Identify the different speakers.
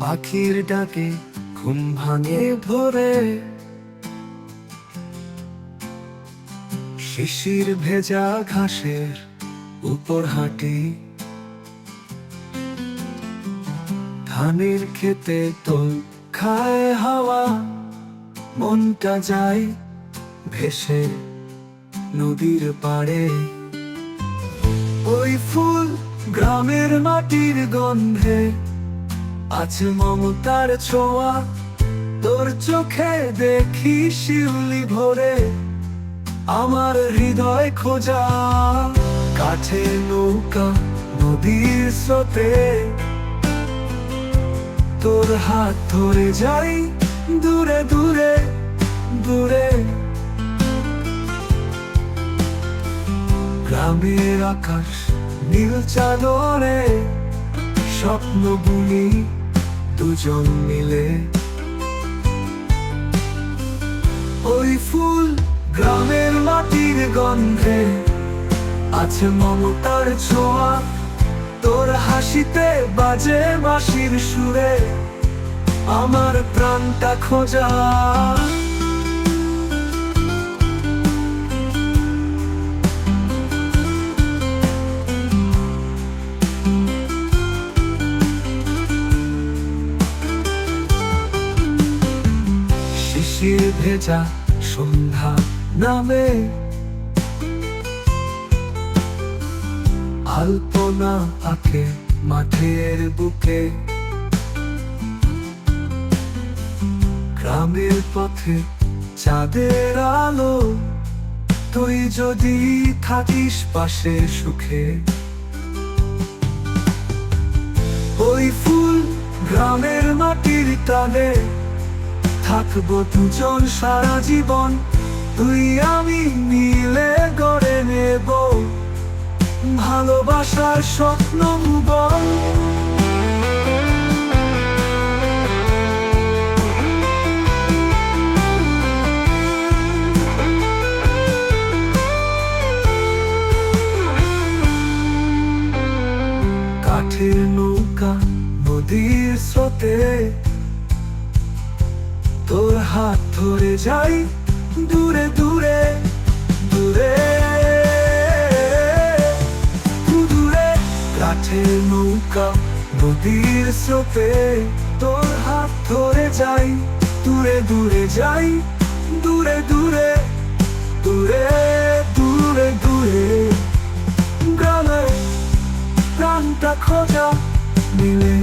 Speaker 1: পাখির ডাকে ঘুম ভাঙে ভোরে, শিশির ভেজা ঘাসের উপর হাঁটি, ধানের খেতে তোল খায় হাওয়া, মনটা যায় ভেসে নদীর পাড়ে। ওই ফুল গ্রামের মাটির গন্ধে আছে মমতার ছোঁয়া, তোর চোখে দেখি শিউলি ভরে আমার হৃদয় খোঁজা। কাঠের নৌকা নদীর স্রোতে, তোর হাত ধরে যাই দূরে দূরে দূরে। গ্রামের আকাশ নীল চাদরে, স্বপ্ন বুনি দুজন মিলে। ওই ফুল গ্রামের মাটির গন্ধে আছে মমতার ছোঁয়া, তোর হাসিতে বাজে বাঁশির সুরে আমার প্রাণটা খোঁজা। শিশির ভেজা সন্ধ্যা নামে, আলপনা আঁকে মাঠের বুকে। গ্রামের পথে চাঁদের আলো, তুই যদি থাকিস পাশে সুখে। ওই ফুল গ্রামের মাটির টানে থাকবো দুজন সারা জীবন, তুই আমি মিলে গড়ে নেব ভালোবাসার স্বপ্ন ভুবন। কাঠের নৌকা নদীর স্রোতে, তোর হাত ধরে যাই দূরে দূরে দূরে দূরে। কাঠের নৌকা নদীর স্রোতে, তোর হাত ধরে যাই দূরে দূরে যাই দূরে দূরে দূরে দূরে দূরে। গ্রামে প্রাণটা খোঁজা মিলে।